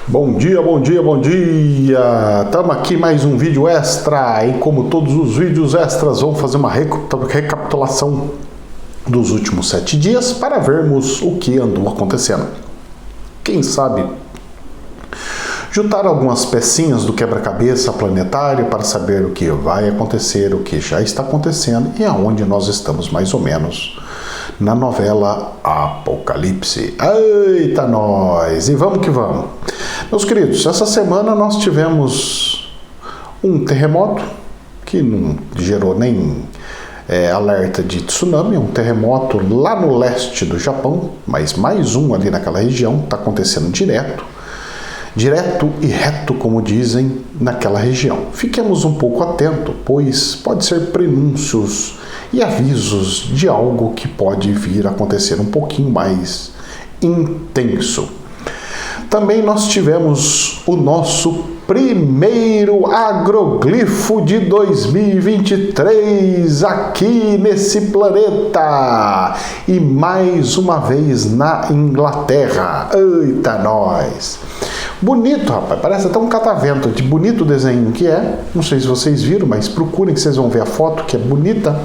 Bom dia, bom dia, bom dia! Estamos aqui mais um vídeo extra e como todos os vídeos extras vamos fazer uma recapitulação dos últimos 7 dias para vermos o que andou acontecendo. Quem sabe juntar algumas pecinhas do quebra-cabeça planetário para saber o que vai acontecer, o que já está acontecendo e aonde nós estamos mais ou menos na novela Apocalipse. Eita nós! E vamos que vamos! Meus queridos, essa semana nós tivemos um terremoto que não gerou nem alerta de tsunami, um terremoto lá no leste do Japão, mas mais um ali naquela região, está acontecendo direto e reto, como dizem, naquela região. Fiquemos um pouco atentos, pois pode ser prenúncios e avisos de algo que pode vir a acontecer um pouquinho mais intenso. Também nós tivemos o nosso primeiro agroglifo de 2023 aqui nesse planeta e mais uma vez na Inglaterra. Eita nós! Bonito, rapaz, parece até um catavento, de bonito desenho que é. Não sei se vocês viram, mas procurem que vocês vão ver a foto, que é bonita.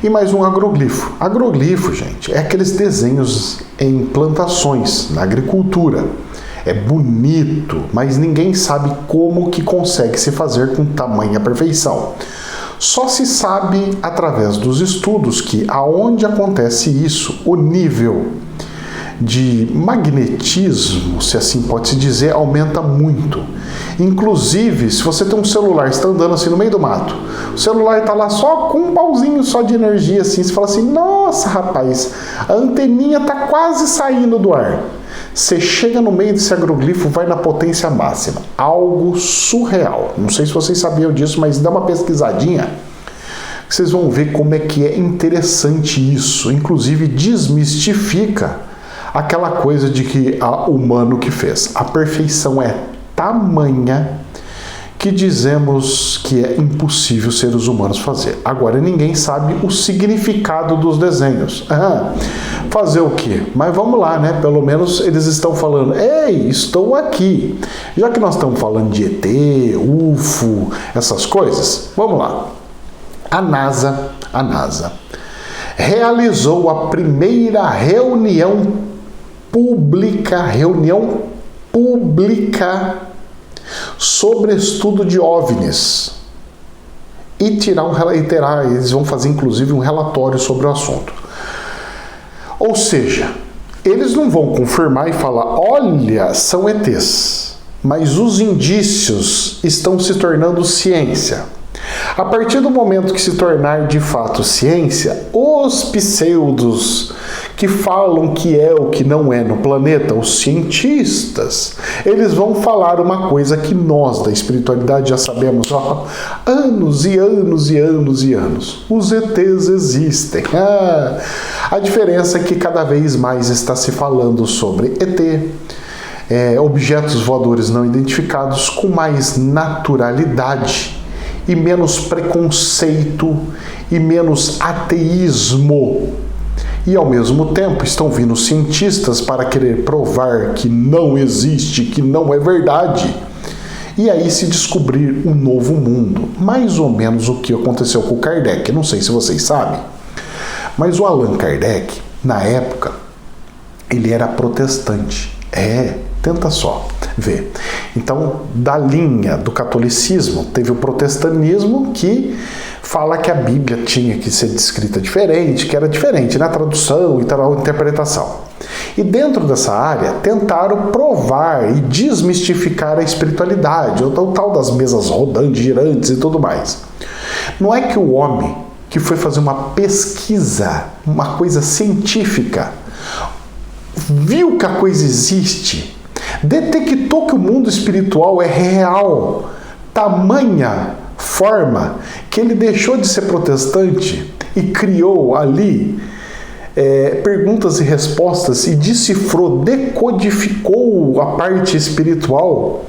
E mais um agroglifo. Agroglifo, gente, é aqueles desenhos em plantações, na agricultura. É bonito, mas ninguém sabe como que consegue se fazer com tamanha perfeição. Só se sabe através dos estudos que aonde acontece isso, o nível de magnetismo, se assim pode se dizer, aumenta muito. Inclusive, se você tem um celular, está andando assim no meio do mato, o celular está lá só com um pauzinho só de energia assim, você fala assim, nossa rapaz, a anteninha está quase saindo do ar. Você chega no meio desse agroglifo, vai na potência máxima. Algo surreal. Não sei se vocês sabiam disso, mas dá uma pesquisadinha. Vocês vão ver como é que é interessante isso. Inclusive desmistifica aquela coisa de que o humano que fez. A perfeição é tamanha que dizemos que é impossível seres humanos fazer. Agora, ninguém sabe o significado dos desenhos. Fazer o quê? Mas vamos lá, né? Pelo menos eles estão falando, ei, estou aqui. Já que nós estamos falando de ET, UFO, essas coisas, vamos lá. A NASA realizou a primeira reunião pública sobre estudo de OVNIs e eles vão fazer inclusive um relatório sobre o assunto. Ou seja, eles não vão confirmar e falar, olha, são ETs, mas os indícios estão se tornando ciência. A partir do momento que se tornar de fato ciência, os pseudos que falam que é o que não é no planeta, os cientistas, eles vão falar uma coisa que nós da espiritualidade já sabemos há anos e anos e anos e anos. Os ETs existem. A diferença é que cada vez mais está se falando sobre ET, objetos voadores não identificados, com mais naturalidade e menos preconceito e menos ateísmo. E ao mesmo tempo estão vindo cientistas para querer provar que não existe, que não é verdade. E aí se descobrir um novo mundo. Mais ou menos o que aconteceu com o Kardec. Não sei se vocês sabem, mas o Allan Kardec, na época, ele era protestante. Tenta só ver. Então, da linha do catolicismo, teve o protestantismo que fala que a Bíblia tinha que ser descrita diferente, que era diferente na tradução e tal, interpretação. E dentro dessa área, tentaram provar e desmistificar a espiritualidade, o tal das mesas rodantes, girantes e tudo mais. Não é que o homem que foi fazer uma pesquisa, uma coisa científica, viu que a coisa existe, detectou que o mundo espiritual é real, tamanha forma que ele deixou de ser protestante e criou ali perguntas e respostas e decifrou, decodificou a parte espiritual.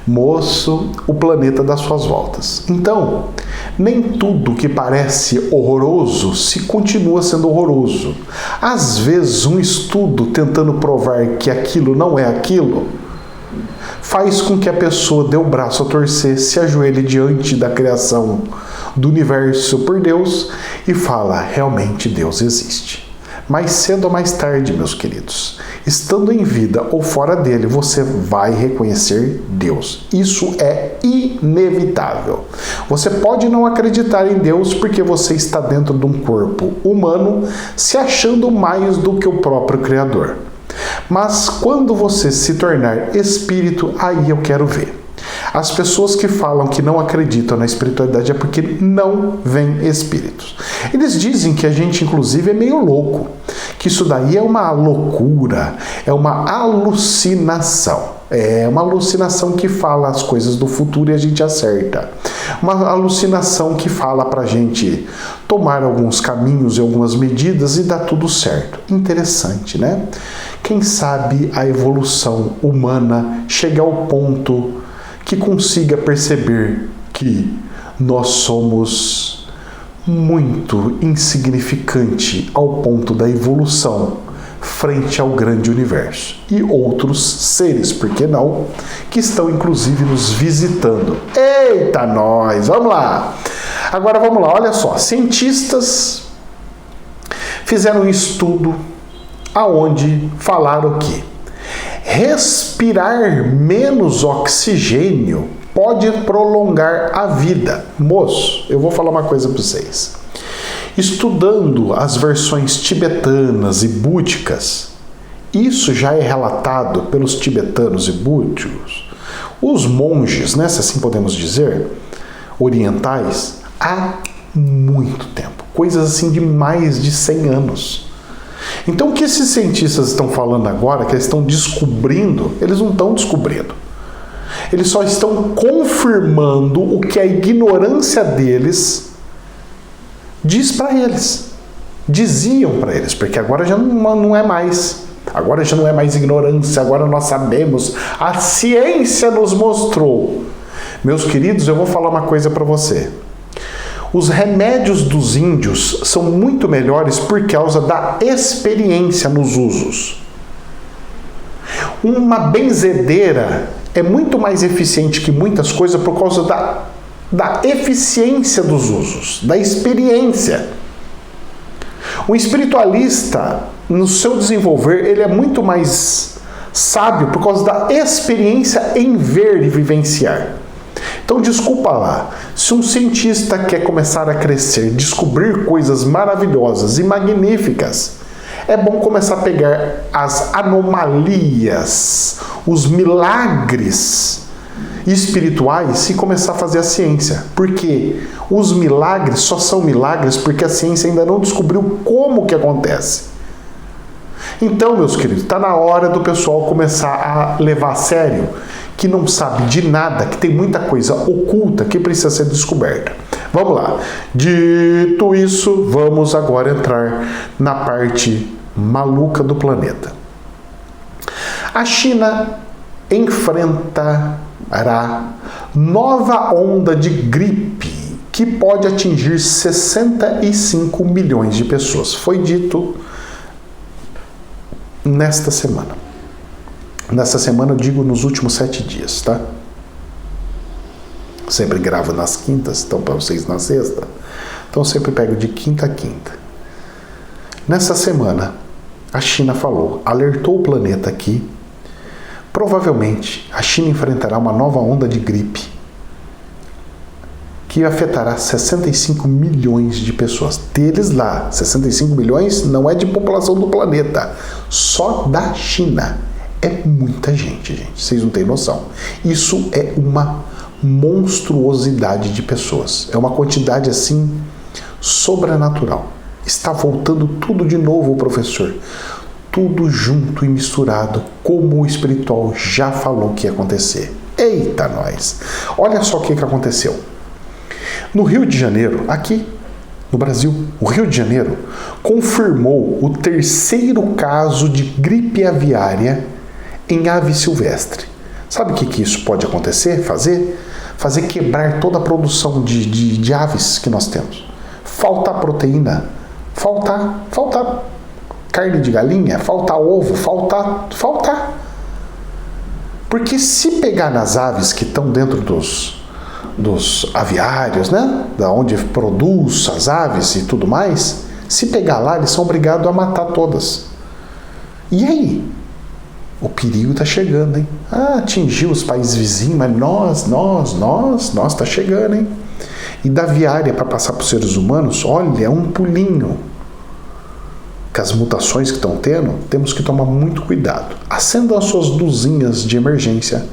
Moço, o planeta dá suas voltas. Então, nem tudo que parece horroroso se continua sendo horroroso. Às vezes, um estudo tentando provar que aquilo não é aquilo, faz com que a pessoa dê o braço a torcer, se ajoelhe diante da criação do universo por Deus e fala, realmente Deus existe. Mais cedo ou mais tarde, meus queridos, estando em vida ou fora dele, você vai reconhecer Deus. Isso é inevitável. Você pode não acreditar em Deus porque você está dentro de um corpo humano, se achando mais do que o próprio Criador. Mas quando você se tornar espírito, aí eu quero ver. As pessoas que falam que não acreditam na espiritualidade é porque não veem espíritos. Eles dizem que a gente, inclusive, é meio louco, que isso daí é uma loucura, é uma alucinação. É uma alucinação que fala as coisas do futuro e a gente acerta. Uma alucinação que fala pra gente tomar alguns caminhos e algumas medidas e dá tudo certo. Interessante, né? Quem sabe a evolução humana chega ao ponto que consiga perceber que nós somos muito insignificante ao ponto da evolução frente ao grande universo. E outros seres, por que não, que estão inclusive nos visitando. Eita nós! Vamos lá! Agora vamos lá, olha só. Cientistas fizeram um estudo aonde falaram que respirar menos oxigênio pode prolongar a vida. Moço, eu vou falar uma coisa para vocês. Estudando as versões tibetanas e búdicas, isso já é relatado pelos tibetanos e búdicos, os monges, né, se assim podemos dizer, orientais, há muito tempo. Coisas assim de mais de 100 anos. Então o que esses cientistas estão falando agora, que eles estão descobrindo, eles não estão descobrindo. Eles só estão confirmando o que a ignorância deles diz para eles. Diziam para eles, porque agora já não é mais. Agora já não é mais ignorância, agora nós sabemos. A ciência nos mostrou. Meus queridos, eu vou falar uma coisa para você. Os remédios dos índios são muito melhores por causa da experiência nos usos. Uma benzedeira é muito mais eficiente que muitas coisas por causa da eficiência dos usos, da experiência. O espiritualista, no seu desenvolver, ele é muito mais sábio por causa da experiência em ver e vivenciar. Então, desculpa lá, se um cientista quer começar a crescer, descobrir coisas maravilhosas e magníficas, é bom começar a pegar as anomalias, os milagres espirituais e começar a fazer a ciência. Porque os milagres só são milagres porque a ciência ainda não descobriu como que acontece. Então, meus queridos, está na hora do pessoal começar a levar a sério que não sabe de nada, que tem muita coisa oculta que precisa ser descoberta. Vamos lá. Dito isso, vamos agora entrar na parte maluca do planeta. A China enfrentará nova onda de gripe que pode atingir 65 milhões de pessoas. Foi dito nesta semana. Nesta semana eu digo nos últimos 7 dias, tá? Sempre gravo nas quintas, então para vocês na sexta. Então eu sempre pego de quinta a quinta. Nessa semana, a China falou, alertou o planeta aqui. Provavelmente, a China enfrentará uma nova onda de gripe que afetará 65 milhões de pessoas. Deles lá, 65 milhões não é de população do planeta, só da China. É muita gente, vocês não têm noção. Isso é uma monstruosidade de pessoas. É uma quantidade assim sobrenatural. Está voltando tudo de novo, professor. Tudo junto e misturado, como o espiritual já falou que ia acontecer. Eita nós! Olha só o que aconteceu. No Rio de Janeiro, aqui no Brasil, o Rio de Janeiro confirmou o 3º caso de gripe aviária em ave silvestre. Sabe o que isso pode acontecer? Fazer quebrar toda a produção de aves que nós temos. Faltar proteína, faltar carne de galinha, faltar ovo, faltar. Porque se pegar nas aves que estão dentro dos aviários, né? Da onde produz as aves e tudo mais, se pegar lá, eles são obrigados a matar todas. E aí? O perigo está chegando, hein? Atingiu os países vizinhos, mas nós está chegando, hein? E da aviária para passar para os seres humanos, olha, é um pulinho. Com as mutações que estão tendo, temos que tomar muito cuidado. Acendam as suas luzinhas de emergência,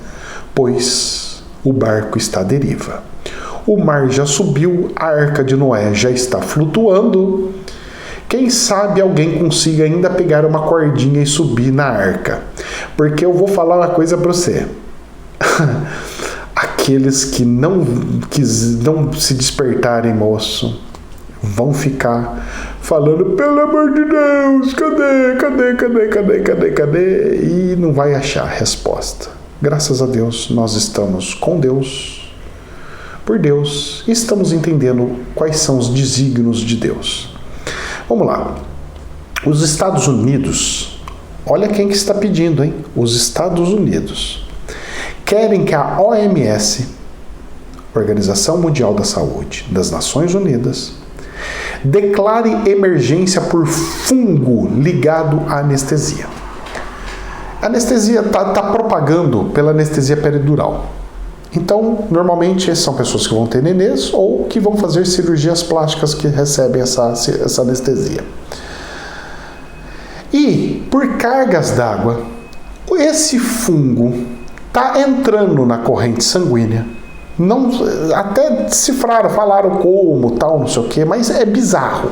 pois o barco está à deriva. O mar já subiu, a arca de Noé já está flutuando. Quem sabe alguém consiga ainda pegar uma cordinha e subir na arca. Porque eu vou falar uma coisa para você. Aqueles que não se despertarem, moço, vão ficar falando, pelo amor de Deus, cadê? E não vai achar resposta. Graças a Deus, nós estamos com Deus, por Deus, e estamos entendendo quais são os desígnios de Deus. Vamos lá. Os Estados Unidos, olha quem que está pedindo, hein? Os Estados Unidos querem que a OMS, Organização Mundial da Saúde das Nações Unidas, declare emergência por fungo ligado à anestesia. A anestesia está propagando pela anestesia peridural. Então, normalmente, são pessoas que vão ter nenês ou que vão fazer cirurgias plásticas que recebem essa anestesia. E, por cargas d'água, esse fungo está entrando na corrente sanguínea. Não, até decifraram, falaram como, tal, não sei o que, mas é bizarro.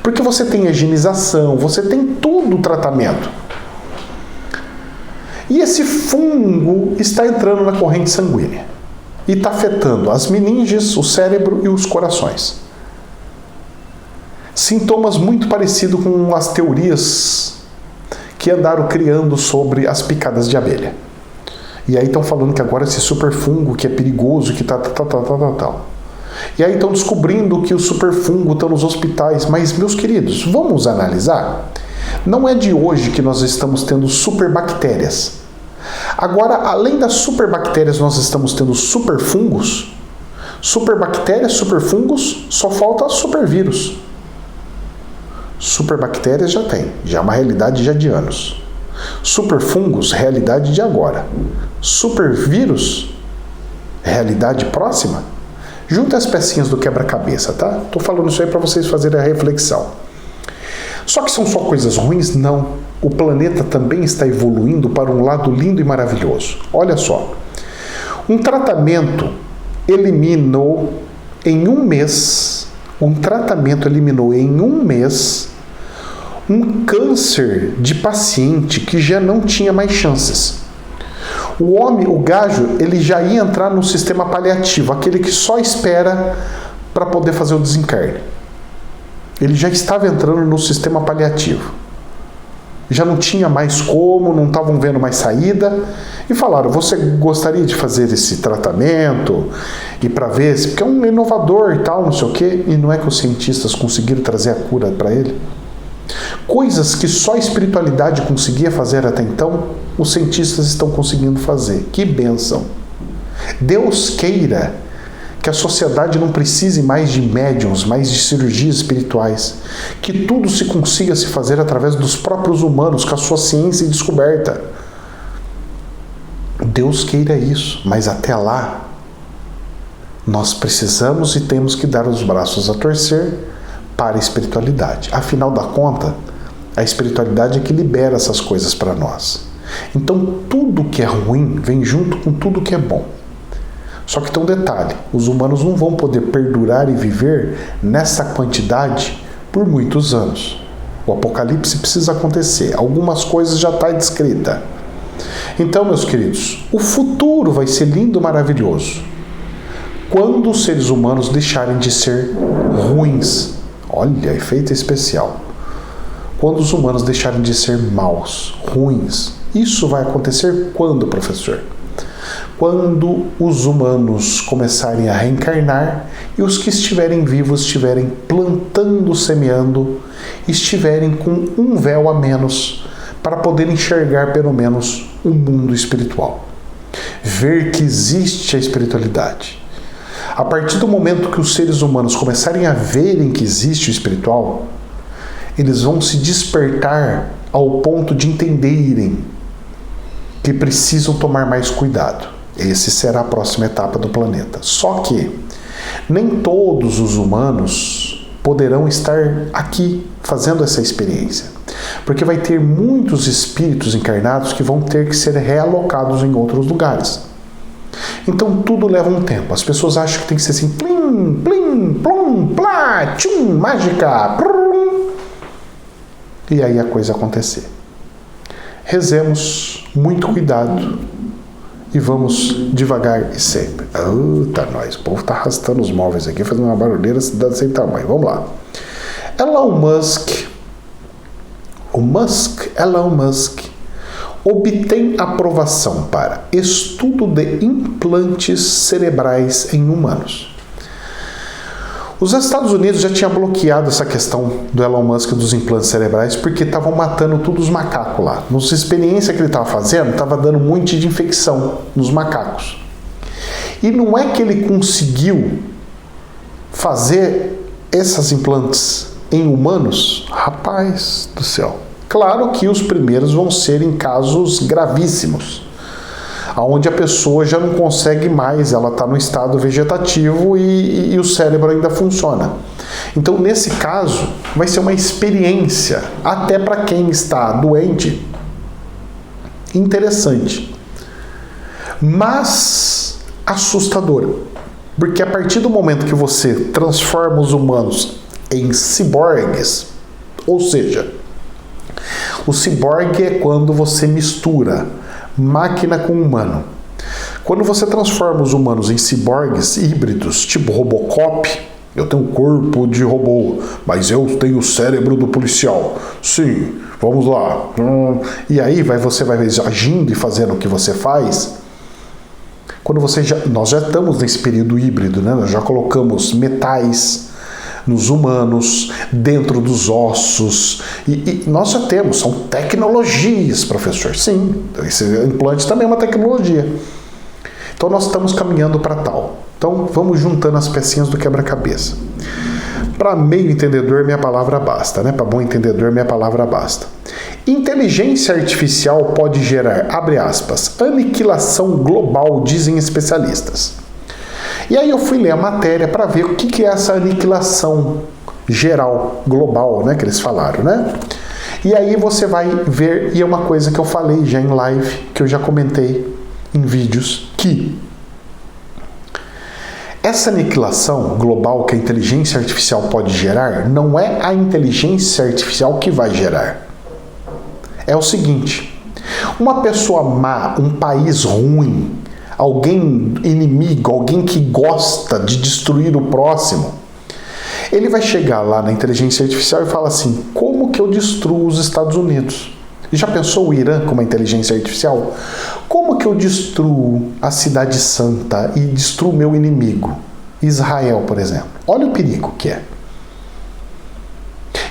Porque você tem higienização, você tem tudo o tratamento. E esse fungo está entrando na corrente sanguínea. E está afetando as meninges, o cérebro e os corações. Sintomas muito parecidos com as teorias que andaram criando sobre as picadas de abelha. E aí estão falando que agora esse superfungo que é perigoso, que tal. E aí estão descobrindo que o superfungo está nos hospitais. Mas, meus queridos, vamos analisar? Não é de hoje que nós estamos tendo superbactérias. Agora, além das superbactérias, nós estamos tendo superfungos. Superbactérias, superfungos, só falta supervírus. Superbactérias já tem, já é uma realidade já de anos. Superfungos, realidade de agora. Supervírus, realidade próxima. Junta as pecinhas do quebra-cabeça, tá? Tô falando isso aí para vocês fazerem a reflexão. Só que são só coisas ruins? Não. O planeta também está evoluindo para um lado lindo e maravilhoso. Olha só. Um tratamento eliminou em um mês um câncer de paciente que já não tinha mais chances. O gajo, ele já ia entrar no sistema paliativo, aquele que só espera para poder fazer o desencarne. Ele já estava entrando no sistema paliativo. Já não tinha mais como, não estavam vendo mais saída. E falaram, você gostaria de fazer esse tratamento? E para ver, porque é um inovador e tal, não sei o quê. E não é que os cientistas conseguiram trazer a cura para ele? Coisas que só a espiritualidade conseguia fazer até então, os cientistas estão conseguindo fazer. Que bênção! Deus queira que a sociedade não precise mais de médiuns, mais de cirurgias espirituais, que tudo se consiga se fazer através dos próprios humanos, com a sua ciência e descoberta. Deus queira isso, mas até lá, nós precisamos e temos que dar os braços a torcer para a espiritualidade. Afinal da conta, a espiritualidade é que libera essas coisas para nós. Então, tudo que é ruim vem junto com tudo que é bom. Só que tem um detalhe, os humanos não vão poder perdurar e viver nessa quantidade por muitos anos. O apocalipse precisa acontecer, algumas coisas já estão descritas. Então, meus queridos, o futuro vai ser lindo e maravilhoso quando os seres humanos deixarem de ser ruins. Olha, efeito especial. Quando os humanos deixarem de ser maus, ruins. Isso vai acontecer quando, professor? Quando os humanos começarem a reencarnar e os que estiverem vivos estiverem plantando, semeando, estiverem com um véu a menos para poder enxergar pelo menos o mundo espiritual. ver que existe a espiritualidade. A partir do momento que os seres humanos começarem a verem que existe o espiritual, eles vão se despertar ao ponto de entenderem que precisam tomar mais cuidado. Essa será a próxima etapa do planeta. Só que nem todos os humanos poderão estar aqui fazendo essa experiência, porque vai ter muitos espíritos encarnados que vão ter que ser realocados em outros lugares. Então tudo leva um tempo. As pessoas acham que tem que ser assim, plim, plim, plum, plá, tchum, mágica, prum, e aí a coisa acontecer. Rezemos, muito cuidado, e vamos devagar e sempre. Tá nós, o povo tá arrastando os móveis aqui, fazendo uma barulheira sem tamanho. Vamos lá. Elon Musk obtém aprovação para estudo de implantes cerebrais em humanos. Os Estados Unidos já tinham bloqueado essa questão do Elon Musk dos implantes cerebrais porque estavam matando todos os macacos lá. Nas experiências que ele estava fazendo, estava dando um monte de infecção nos macacos. E não é que ele conseguiu fazer esses implantes em humanos? Rapaz do céu. Claro que os primeiros vão ser em casos gravíssimos, onde a pessoa já não consegue mais, ela está no estado vegetativo e o cérebro ainda funciona. Então, nesse caso, vai ser uma experiência, até para quem está doente, interessante, mas assustadora. Porque a partir do momento que você transforma os humanos em ciborgues, ou seja, o ciborgue é quando você mistura máquina com humano. Quando você transforma os humanos em ciborgues híbridos, tipo Robocop, eu tenho um corpo de robô, mas eu tenho o cérebro do policial. Sim, vamos lá. E aí você vai agindo e fazendo o que você faz. Quando nós já estamos nesse período híbrido, né? Nós já colocamos metais nos humanos, dentro dos ossos, e nós já temos, são tecnologias, professor. Sim, esse implante também é uma tecnologia. Então nós estamos caminhando para tal. Então vamos juntando as pecinhas do quebra-cabeça. Para meio entendedor, minha palavra basta, né? Para bom entendedor, minha palavra basta. Inteligência artificial pode gerar, abre aspas, aniquilação global, dizem especialistas. E aí eu fui ler a matéria para ver o que é essa aniquilação geral, global, né, que eles falaram, né? E aí você vai ver, e é uma coisa que eu falei já em live, que eu já comentei em vídeos, que essa aniquilação global que a inteligência artificial pode gerar, não é a inteligência artificial que vai gerar. É o seguinte, uma pessoa má, um país ruim, alguém inimigo, alguém que gosta de destruir o próximo, ele vai chegar lá na inteligência artificial e fala assim, como que eu destruo os Estados Unidos? Já pensou o Irã com uma inteligência artificial? Como que eu destruo a Cidade Santa e destruo o meu inimigo? Israel, por exemplo. Olha o perigo que é.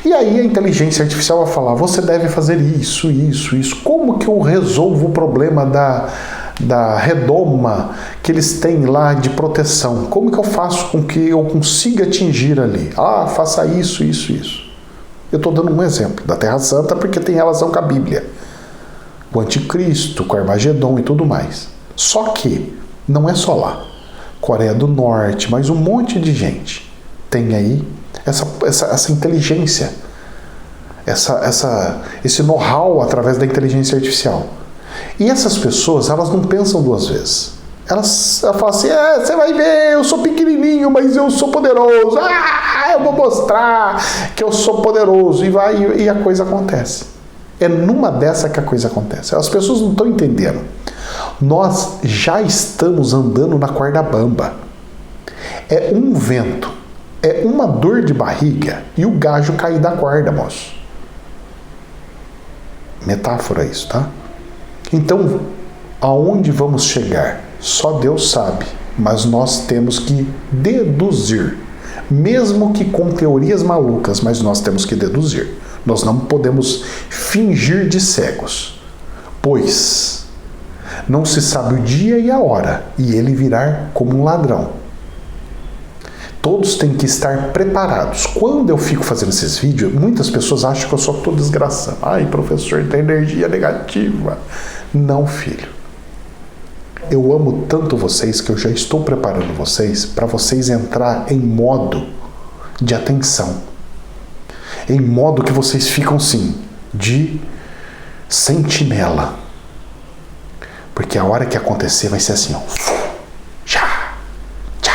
E aí a inteligência artificial vai falar, você deve fazer isso, isso, isso. Como que eu resolvo o problema da redoma que eles têm lá de proteção? Como que eu faço com que eu consiga atingir ali? Ah, faça isso, isso, isso. Eu estou dando um exemplo da Terra Santa porque tem relação com a Bíblia. O Anticristo, com o Armagedon e tudo mais. Só que não é só lá. Coreia do Norte, mas um monte de gente tem aí essa inteligência, esse know-how através da inteligência artificial. E essas pessoas, elas não pensam duas vezes. Elas falam assim, você vai ver, eu sou pequenininho, mas eu sou poderoso. Eu vou mostrar que eu sou poderoso. E a coisa acontece. É numa dessa que a coisa acontece. As pessoas não estão entendendo. Nós já estamos andando na corda bamba. É um vento, é uma dor de barriga e o gajo cair da corda, moço. Metáfora isso, tá? Então, aonde vamos chegar? Só Deus sabe, mas nós temos que deduzir. Mesmo que com teorias malucas, mas nós temos que deduzir. Nós não podemos fingir de cegos, pois Não se sabe o dia e a hora, e ele virá como um ladrão. Todos têm que estar preparados. Quando eu fico fazendo esses vídeos, muitas pessoas acham que eu só estou desgraçando. Ai, professor, tem energia negativa. Não, filho. Eu amo tanto vocês que eu já estou preparando vocês para vocês entrar em modo de atenção. Em modo que vocês ficam, sim, de sentinela. Porque a hora que acontecer vai ser assim, ó. Tchá, tchá.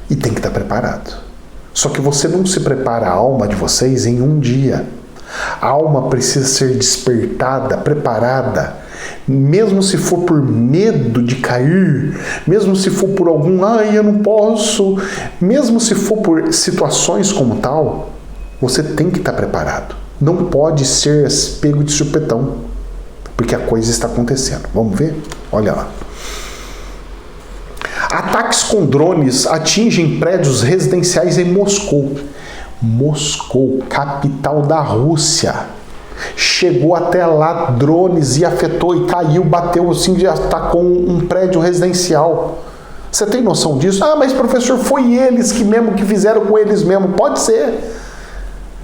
E tem que estar preparado. Só que você não se prepara a alma de vocês em um dia. A alma precisa ser despertada, preparada. Mesmo se for por medo de cair, mesmo se for por algum, ai, eu não posso, mesmo se for por situações como tal, você tem que estar preparado. Não pode ser pego de supetão, porque a coisa está acontecendo. Vamos ver? Olha lá. Ataques com drones atingem prédios residenciais em Moscou. Moscou, capital da Rússia. Chegou até lá drones e afetou e caiu, bateu assim, já atacou um prédio residencial. Você tem noção disso? Ah, mas professor, foi eles que fizeram com eles mesmo. Pode ser.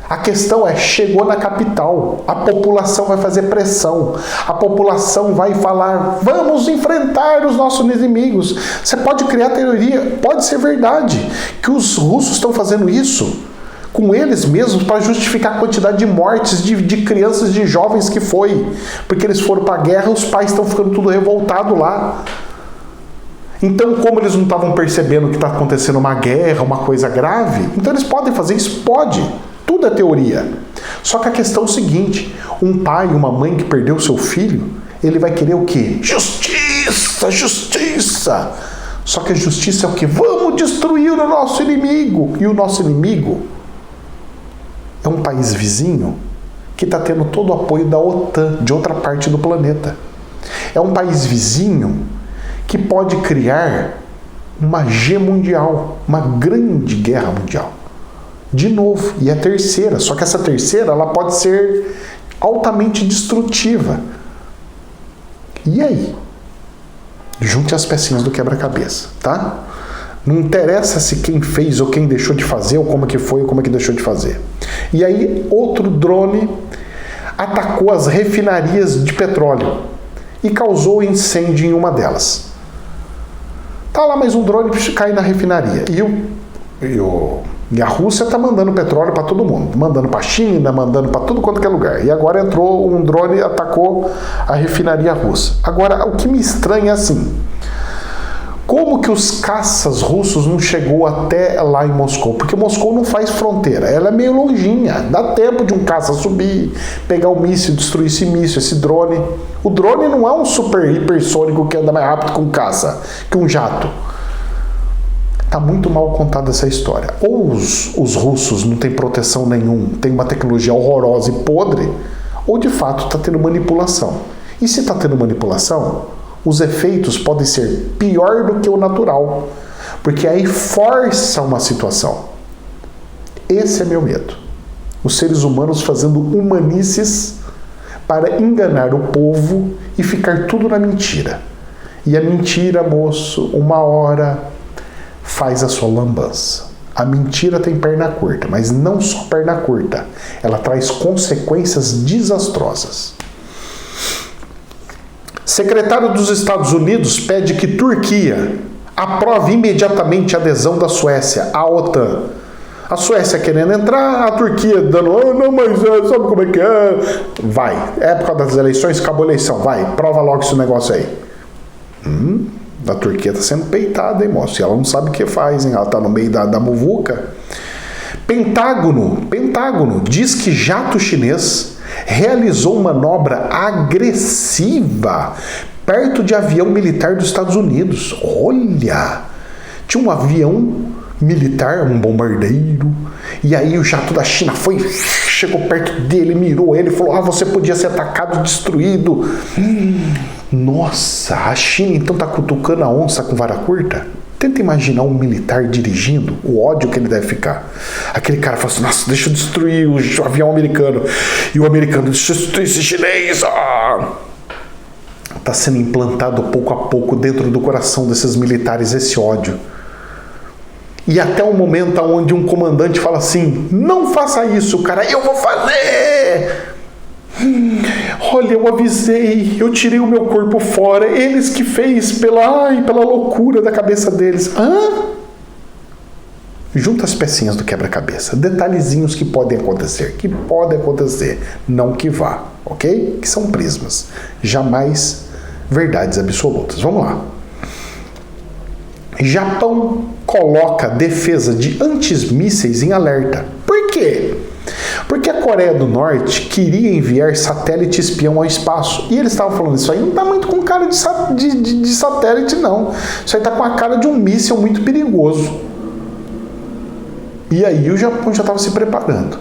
A questão é, chegou na capital, a população vai fazer pressão, a população vai falar, vamos enfrentar os nossos inimigos. Você pode criar teoria, pode ser verdade, que os russos estão fazendo isso com eles mesmos para justificar a quantidade de mortes de crianças, de jovens que foi. Porque eles foram para a guerra, os pais estão ficando tudo revoltados lá. Então, como eles não estavam percebendo que está acontecendo uma guerra, uma coisa grave, então eles podem fazer isso? Pode. Tudo é teoria. Só que a questão é o seguinte, um pai, uma mãe que perdeu seu filho, ele vai querer o quê? Justiça, justiça. Só que a justiça é o quê? Vamos destruir o nosso inimigo. E o nosso inimigo é um país vizinho que está tendo todo o apoio da OTAN, de outra parte do planeta. É um país vizinho que pode criar uma G mundial, uma grande guerra mundial. De novo, e a terceira, só que essa terceira ela pode ser altamente destrutiva. E aí? Junte as pecinhas do quebra-cabeça, tá? Não interessa se quem fez ou quem deixou de fazer, ou como é que foi ou como é que deixou de fazer. E aí, outro drone atacou as refinarias de petróleo e causou incêndio em uma delas. Tá lá mais um drone cai na refinaria. E a Rússia está mandando petróleo para todo mundo. Mandando para a China, mandando para tudo quanto que é lugar. E agora entrou um drone e atacou a refinaria russa. Agora, o que me estranha é assim... Como que os caças russos não chegou até lá em Moscou? Porque Moscou não faz fronteira, ela é meio longinha. Dá tempo de um caça subir, pegar o míssil, destruir esse míssil, esse drone. O drone não é um super hipersônico que anda mais rápido que um caça, que um jato. Tá muito mal contada essa história. Ou os russos não têm proteção nenhum, tem uma tecnologia horrorosa e podre, ou de fato está tendo manipulação. E se está tendo manipulação, os efeitos podem ser pior do que o natural, porque aí força uma situação. Esse é meu medo. Os seres humanos fazendo humanices para enganar o povo e ficar tudo na mentira. E a mentira, moço, uma hora faz a sua lambança. A mentira tem perna curta, mas não só perna curta. Ela traz consequências desastrosas. Secretário dos Estados Unidos pede que Turquia aprove imediatamente a adesão da Suécia à OTAN. A Suécia querendo entrar, a Turquia dando, não, mas sabe como é que é? Vai, época das eleições, acabou a eleição, vai, prova logo esse negócio aí. A Turquia está sendo peitada, hein, moço? E ela não sabe o que faz, hein? Ela está no meio da muvuca. Pentágono diz que jato chinês realizou manobra agressiva perto de avião militar dos Estados Unidos. Olha! Tinha um avião militar, um bombardeiro, e aí o jato da China chegou perto dele, mirou ele, falou, você podia ser atacado, destruído. Nossa, a China então tá cutucando a onça com vara curta? Tenta imaginar um militar dirigindo, o ódio que ele deve ficar. Aquele cara fala assim, nossa, deixa eu destruir o avião americano. E o americano, deixa eu destruir esse chinês. está sendo implantado pouco a pouco dentro do coração desses militares esse ódio. E até o momento onde um comandante fala assim, não faça isso, cara, eu vou fazer! Olha, eu avisei, eu tirei o meu corpo fora, eles que fez pela loucura da cabeça deles. Junta as pecinhas do quebra-cabeça, detalhezinhos que podem acontecer, não que vá, ok? Que são prismas, jamais verdades absolutas. Vamos lá. Japão coloca defesa de antimísseis em alerta. Por quê? Porque a Coreia do Norte queria enviar satélite espião ao espaço. E eles estavam falando, isso aí não está muito com cara de satélite, não. Isso aí está com a cara de um míssil muito perigoso. E aí o Japão já estava se preparando.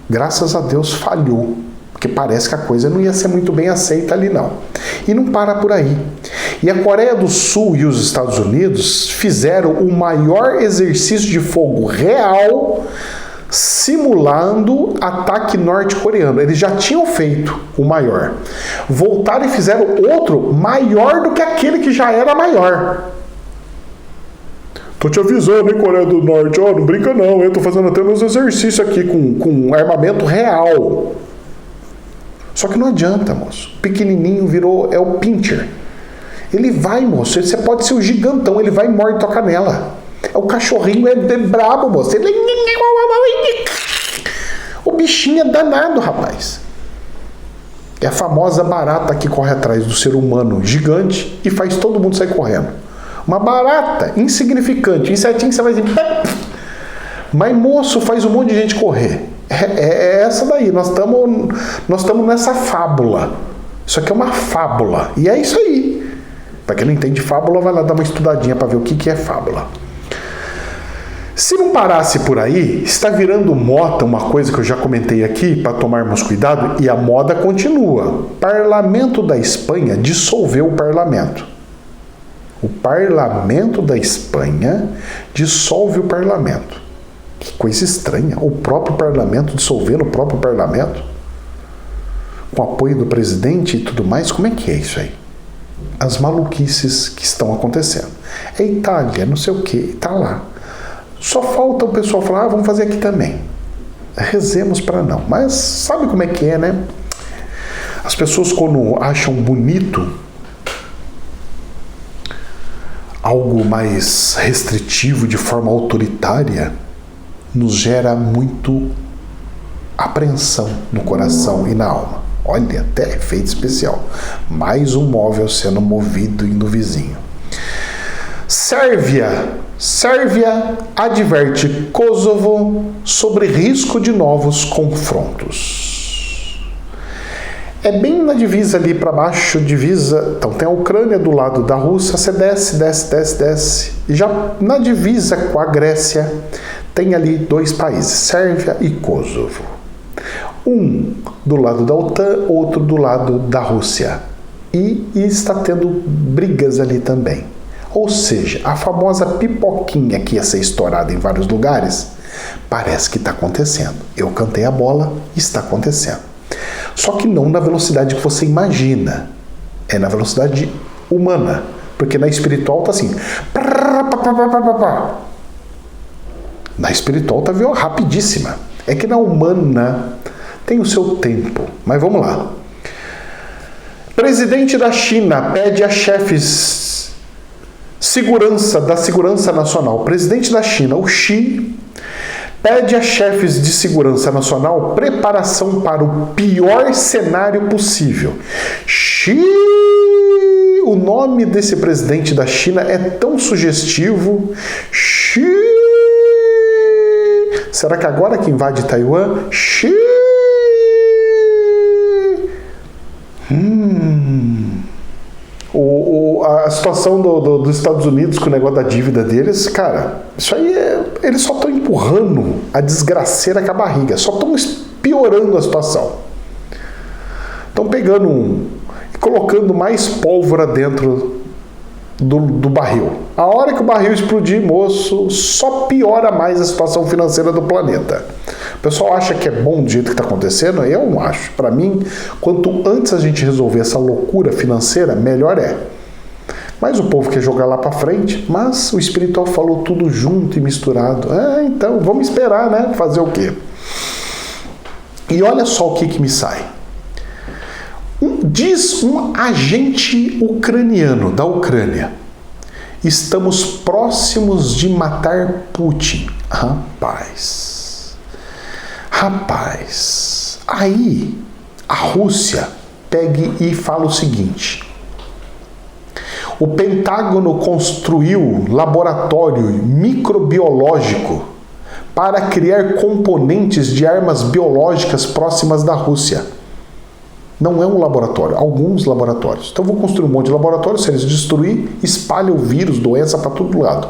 Graças a Deus falhou. Porque parece que a coisa não ia ser muito bem aceita ali, não. E não para por aí. E a Coreia do Sul e os Estados Unidos fizeram o maior exercício de fogo real simulando ataque norte-coreano. Eles já tinham feito o maior. Voltaram e fizeram outro maior do que aquele que já era maior. Tô te avisando, hein, Coreia do Norte? Ó, não brinca não, eu tô fazendo até meus exercícios aqui com armamento real. Só que não adianta, moço. Pequenininho é o pincher. Ele vai, moço. Você pode ser o gigantão, ele vai e morde tua canela. O cachorrinho é brabo, moço. O bichinho é danado, rapaz. É a famosa barata que corre atrás do ser humano gigante e faz todo mundo sair correndo. Uma barata insignificante, insetinho que você vai dizer... Mas, moço, faz um monte de gente correr. É essa daí. Nós estamos nessa fábula. Isso aqui é uma fábula. E é isso aí. Para quem não entende fábula, vai lá dar uma estudadinha para ver o que é fábula. Se não parasse por aí, está virando moda uma coisa que eu já comentei aqui, para tomarmos cuidado, e a moda continua. Parlamento da Espanha dissolveu o parlamento. O parlamento da Espanha dissolve o parlamento. Que coisa estranha. O próprio parlamento dissolvendo o próprio parlamento. Com apoio do presidente e tudo mais. Como é que é isso aí? As maluquices que estão acontecendo. É Itália, não sei o que, tá lá. Só falta o pessoal falar, vamos fazer aqui também. Rezemos para não. Mas sabe como é que é, né? As pessoas quando acham bonito algo mais restritivo, de forma autoritária, nos gera muito apreensão no coração e na alma. Olha, até efeito especial. Mais um móvel sendo movido no vizinho. Sérvia adverte Kosovo sobre risco de novos confrontos. É bem na divisa ali para baixo, divisa. Então tem a Ucrânia do lado da Rússia, você desce. E já na divisa com a Grécia, tem ali dois países, Sérvia e Kosovo. Um do lado da OTAN, outro do lado da Rússia. E está tendo brigas ali também. Ou seja, a famosa pipoquinha que ia ser estourada em vários lugares, parece que está acontecendo. Eu cantei a bola, está acontecendo. Só que não na velocidade que você imagina. É na velocidade humana. Porque na espiritual está assim. Na espiritual está rapidíssima. É que na humana tem o seu tempo. Mas vamos lá. Presidente da China pede a chefes da segurança nacional. Presidente da China, o Xi, pede a chefes de segurança nacional preparação para o pior cenário possível. Xi! O nome desse presidente da China é tão sugestivo. Xi! Será que agora que invade Taiwan? Xi! A situação dos Estados Unidos com o negócio da dívida deles, cara, isso aí eles só estão empurrando a desgraceira com a barriga, só estão piorando a situação. Estão pegando e colocando mais pólvora dentro do barril. A hora que o barril explodir, moço, só piora mais a situação financeira do planeta. O pessoal acha que é bom do jeito que está acontecendo? Eu não acho. Para mim, quanto antes a gente resolver essa loucura financeira, melhor é. Mas o povo quer jogar lá para frente, mas o espiritual falou tudo junto e misturado. Então, vamos esperar, né? Fazer o quê? E olha só o que me sai. Diz um agente ucraniano da Ucrânia: estamos próximos de matar Putin. Rapaz, aí a Rússia pega e fala o seguinte: o Pentágono construiu laboratório microbiológico para criar componentes de armas biológicas próximas da Rússia. Não é um laboratório, alguns laboratórios. Então eu vou construir um monte de laboratórios, se eles destruir, espalha o vírus, doença para todo lado.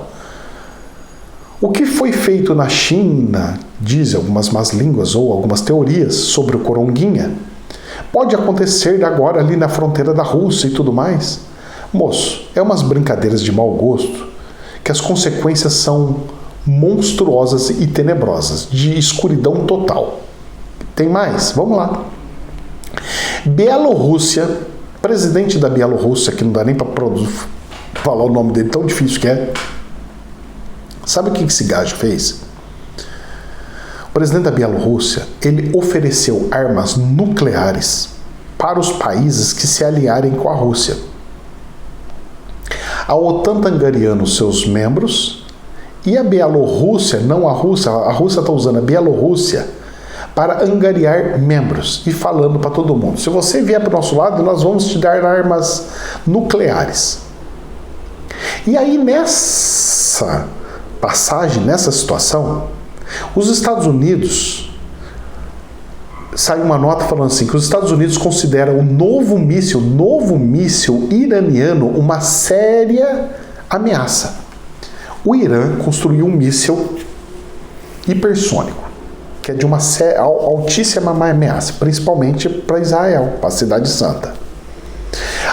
O que foi feito na China, dizem algumas más línguas ou algumas teorias sobre o coronguinha, pode acontecer agora ali na fronteira da Rússia e tudo mais. Moço, é umas brincadeiras de mau gosto que as consequências são monstruosas e tenebrosas, de escuridão total. Tem mais? Vamos lá. Bielorrússia, presidente da Bielorrússia, que não dá nem para falar o nome dele, tão difícil que é. Sabe o que esse gajo fez? O presidente da Bielorrússia, ele ofereceu armas nucleares para os países que se aliarem com a Rússia. A OTAN está angariando seus membros e a Bielorrússia, não a Rússia está usando a Bielorrússia para angariar membros e falando para todo mundo: se você vier para o nosso lado, nós vamos te dar armas nucleares. E aí nessa passagem, nessa situação, os Estados Unidos, sai uma nota falando assim, que os Estados Unidos consideram o novo míssil iraniano uma séria ameaça. O Irã construiu um míssil hipersônico, que é de uma altíssima ameaça, principalmente para Israel, para a Cidade Santa.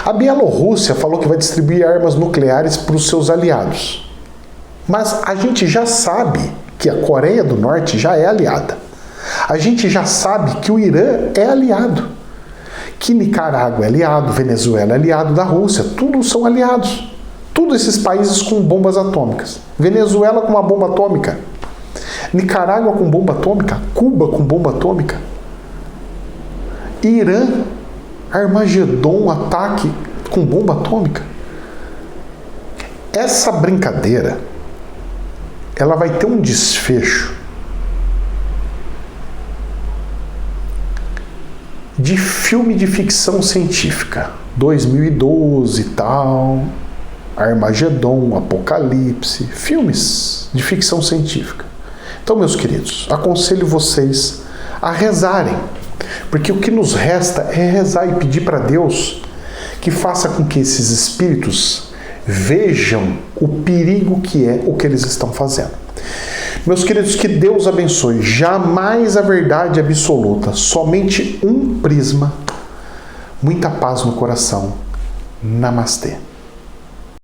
A Bielorrússia falou que vai distribuir armas nucleares para os seus aliados. Mas a gente já sabe que a Coreia do Norte já é aliada. A gente já sabe que o Irã é aliado. Que Nicarágua é aliado, Venezuela é aliado da Rússia. Tudo são aliados. Todos esses países com bombas atômicas. Venezuela com uma bomba atômica. Nicarágua com bomba atômica. Cuba com bomba atômica. Irã, Armagedon, ataque com bomba atômica. Essa brincadeira, ela vai ter um desfecho de filme de ficção científica. 2012 e tal, Armagedon, Apocalipse, filmes de ficção científica. Então, meus queridos, aconselho vocês a rezarem, porque o que nos resta é rezar e pedir para Deus que faça com que esses espíritos vejam o perigo que é o que eles estão fazendo. Meus queridos, que Deus abençoe. Jamais a verdade absoluta, somente um prisma. Muita paz no coração. Namastê.